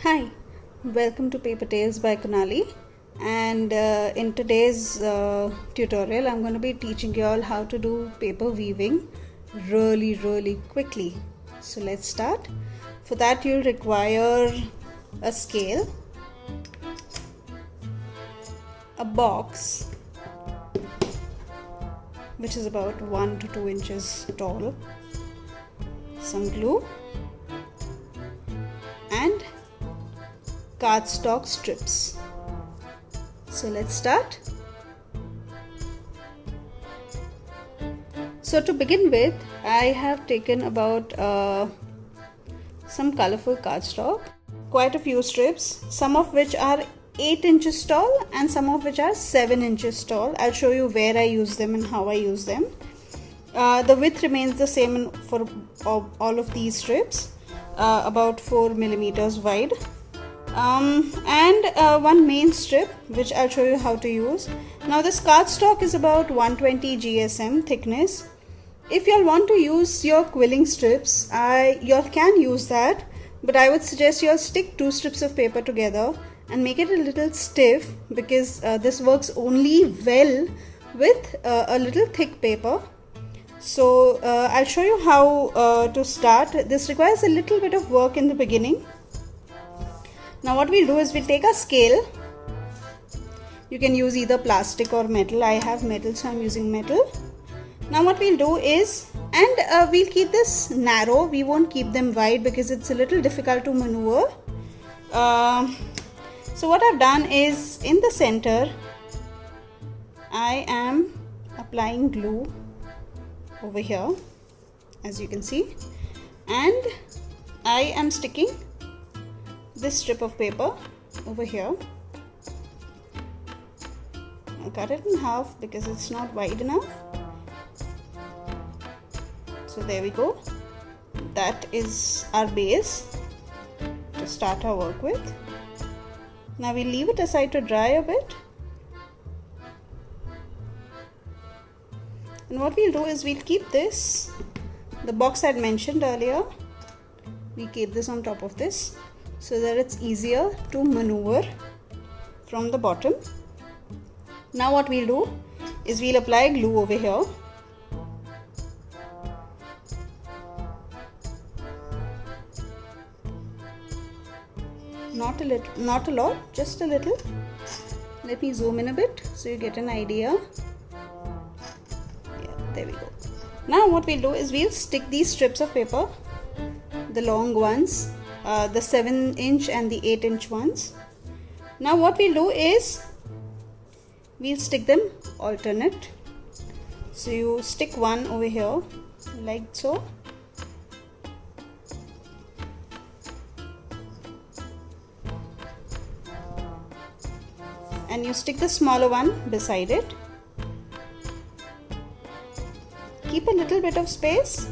Hi, welcome to Paper Tales by Kunali. And in today's tutorial, I'm going to be teaching you all how to do paper weaving really quickly. So let's start. For that, you'll require a scale, a box which is about 1 to 2 inches tall, some glue, and cardstock strips. So let's start. So to begin with, I have taken about some colorful cardstock, quite a few strips, some of which are 8 inches tall and some of which are 7 inches tall. I'll show you where I use them and how I use them. The width remains the same for all of these strips, about 4 millimeters wide. And one main strip which I'll show you how to use. Now this cardstock is about 120 GSM thickness. If you all want to use your quilling strips, you all can use that, but I would suggest you all stick 2 strips of paper together and make it a little stiff, because this works only well with a little thick paper. So I'll show you how to start. This requires a little bit of work in the beginning. Now what we'll do is we'll take a scale. You can use either plastic or metal. I have metal, so I'm using metal. Now what we'll do is, and we'll keep this narrow. We won't keep them wide because it's a little difficult to maneuver. So what I've done is, in the center, I am applying glue over here, as you can see, and I am sticking this strip of paper over here. I'll cut it in half because it's not wide enough. So there we go. That is our base to start our work with. Now we'll leave it aside to dry a bit. And what we'll do is we'll keep this, the box I'd mentioned earlier, we keep this on top of this, so that it's easier to maneuver from the bottom. Now what we'll do is we'll apply glue over here. Not a lot, just a little. Let me zoom in a bit so you get an idea. Yeah, there we go. Now what we'll do is we'll stick these strips of paper, the long ones, the 7-inch and the 8-inch ones. Now what we'll do is we'll stick them alternate. So you stick one over here like so, and you stick the smaller one beside it. Keep a little bit of space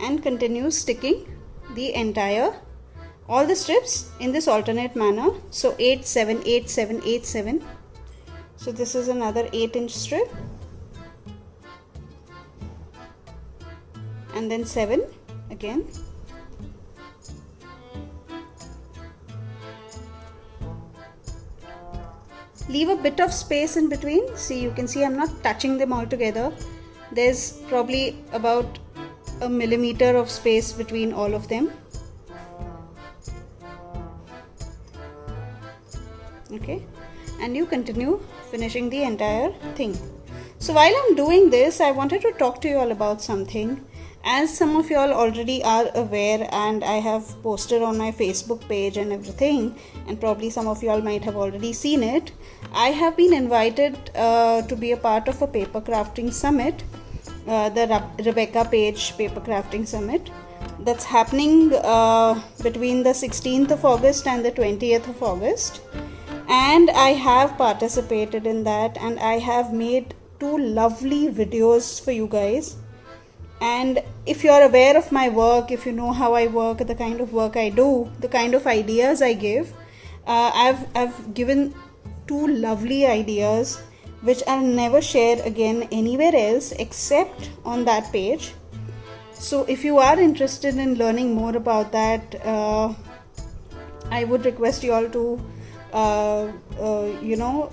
and continue sticking the entire, all the strips in this alternate manner. So 8, 7, 8, 7, 8, 7. So this is another 8-inch strip, and then 7 again. Leave a bit of space in between. See, you can see I'm not touching them all together. There's probably about a millimeter of space between all of them. Okay, and you continue finishing the entire thing. So while I'm doing this, I wanted to talk to you all about something. As some of you all already are aware, and I have posted on my Facebook page and everything, and probably some of you all might have already seen it, I have been invited to be a part of a paper crafting summit, the Rebecca Page Paper Crafting Summit, that's happening between the 16th of August and the 20th of August. And I have participated in that, and I have made 2 lovely videos for you guys. And if you are aware of my work, if you know how I work, the kind of work I do, the kind of ideas I give, I've given 2 lovely ideas which I'll never share again anywhere else except on that page. So if you are interested in learning more about that, I would request you all to uh, you know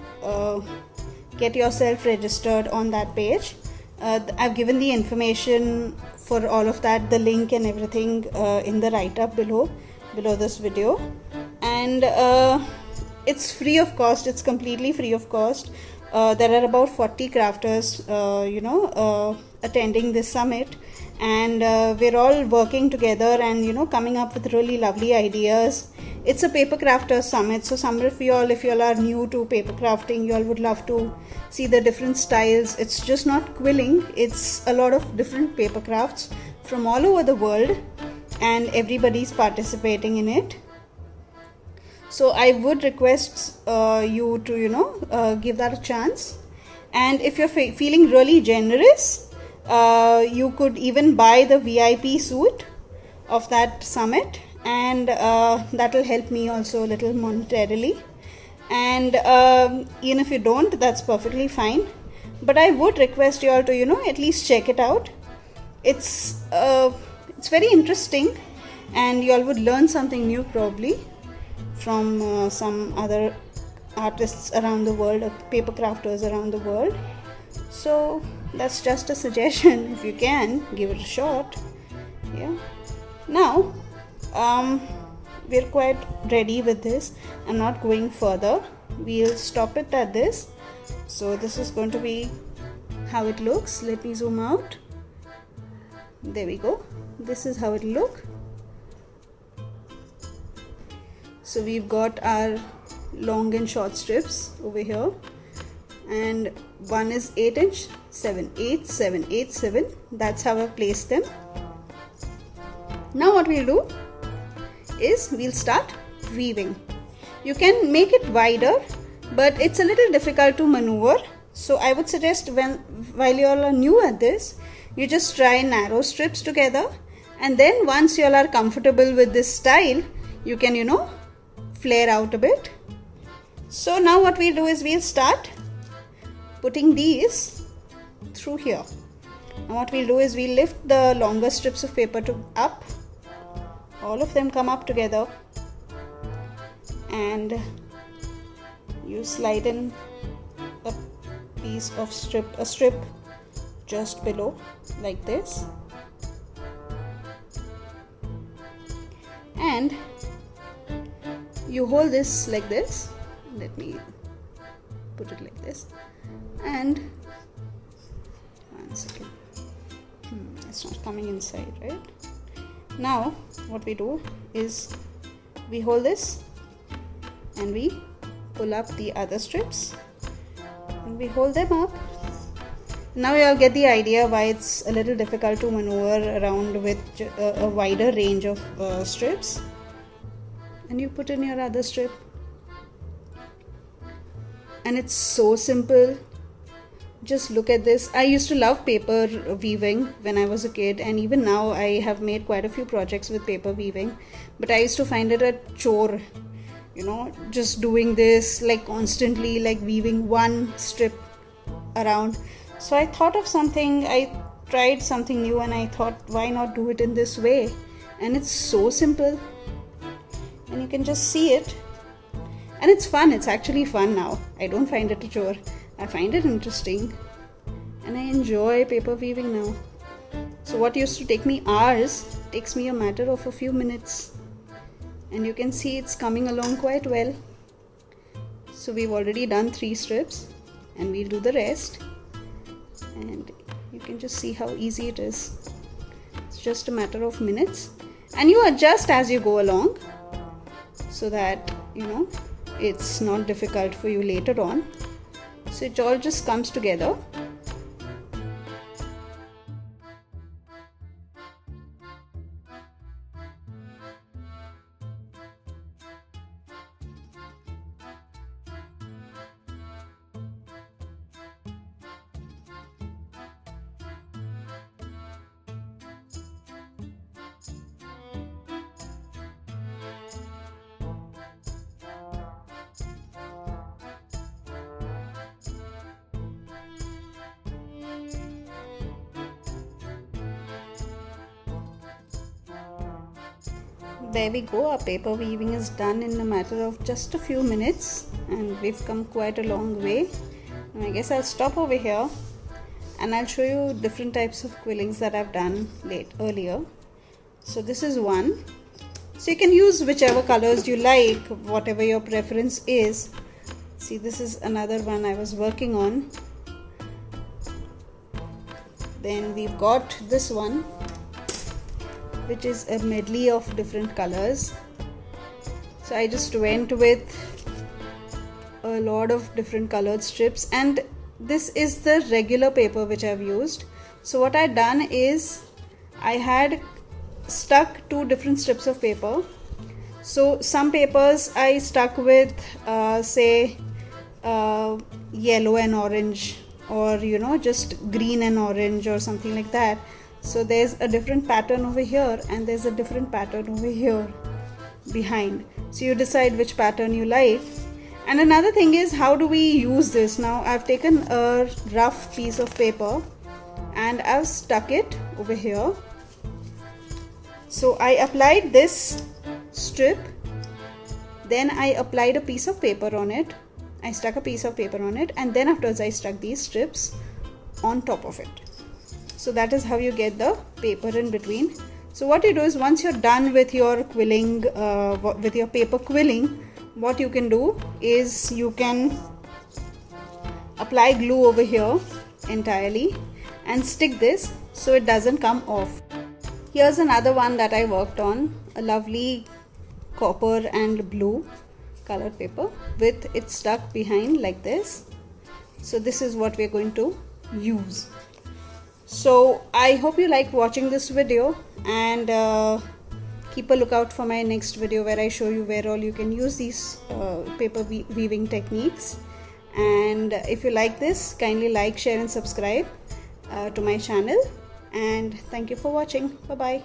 get yourself registered on that page. I've given the information for all of that, the link and everything, in the write up below this video. And it's free of cost, it's completely free of cost. There are about 40 crafters attending this summit, and we're all working together and coming up with really lovely ideas. It's a paper crafters summit, so some of you all, if you all are new to paper crafting, you all would love to see the different styles. It's just not quilling, it's a lot of different paper crafts from all over the world, and everybody's participating in it. So I would request you to give that a chance. And if you're feeling really generous, you could even buy the VIP suite of that summit, and that will help me also a little monetarily. And even if you don't, that's perfectly fine, but I would request you all to at least check it out. It's very interesting, and you all would learn something new probably from some other artists around the world, or paper crafters around the world. So that's just a suggestion. If you can, give it a shot. Yeah. Now we're quite ready with this. I'm not going further, we'll stop it at this. So this is going to be how it looks. Let me zoom out. There we go. This is how it look. So we've got our long and short strips over here, and one is 8 inch, 7, 8, 7, 8, 7. That's how I've placed them. Now what we'll do is we'll start weaving. You can make it wider, but it's a little difficult to maneuver. So I would suggest, while you all are new at this, you just try narrow strips together, and then once you all are comfortable with this style, you can flare out a bit. So now what we'll do is we'll start putting these through here. Now what we'll do is we'll lift the longer strips of paper up. All of them come up together, and you slide in a piece of strip just below, like this, and you hold this like this. Let me put it like this, and one second, it's not coming inside, right? Now what we do is we hold this and we pull up the other strips and we hold them up. Now you all get the idea why it's a little difficult to maneuver around with a wider range of strips. And you put in your other strip, and it's so simple. Just look at this. I used to love paper weaving when I was a kid, and even now I have made quite a few projects with paper weaving, but I used to find it a chore, just doing this like constantly, like weaving one strip around. So I thought of something, I tried something new, and I thought, why not do it in this way? And it's so simple, and you can just see it, and it's fun. It's actually fun now. I don't find it a chore. I find it interesting, and I enjoy paper weaving now. So what used to take me hours takes me a matter of a few minutes, and you can see it's coming along quite well. So we've already done 3 strips, and we'll do the rest, and you can just see how easy it is. It's just a matter of minutes, and you adjust as you go along so that it's not difficult for you later on. So it all just comes together. there we go, our paper weaving is done in a matter of just a few minutes, and we've come quite a long way. And I guess I'll stop over here and I'll show you different types of quillings that I've done earlier. So this is one. So you can use whichever colors you like, whatever your preference is. See, this is another one I was working on. Then we've got this one, which is a medley of different colors. So I just went with a lot of different colored strips, and this is the regular paper which I've used. So what I've done is I had stuck 2 different strips of paper. So some papers I stuck with say yellow and orange, or just green and orange or something like that. So there's a different pattern over here and there's a different pattern over here behind. So you decide which pattern you like. And another thing is, how do we use this? Now I've taken a rough piece of paper and I've stuck it over here. So I applied this strip, then I applied a piece of paper on it. I stuck a piece of paper on it, and then afterwards I stuck these strips on top of it. So that is how you get the paper in between. So what you do is, once you're done with your quilling, with your paper quilling, what you can do is you can apply glue over here entirely and stick this so it doesn't come off. Here's another one that I worked on, a lovely copper and blue colored paper with it stuck behind like this. So this is what we're going to use. So I hope you liked watching this video, and keep a lookout for my next video where I show you where all you can use these paper weaving techniques. And if you like this, kindly like, share and subscribe to my channel, and thank you for watching. Bye bye.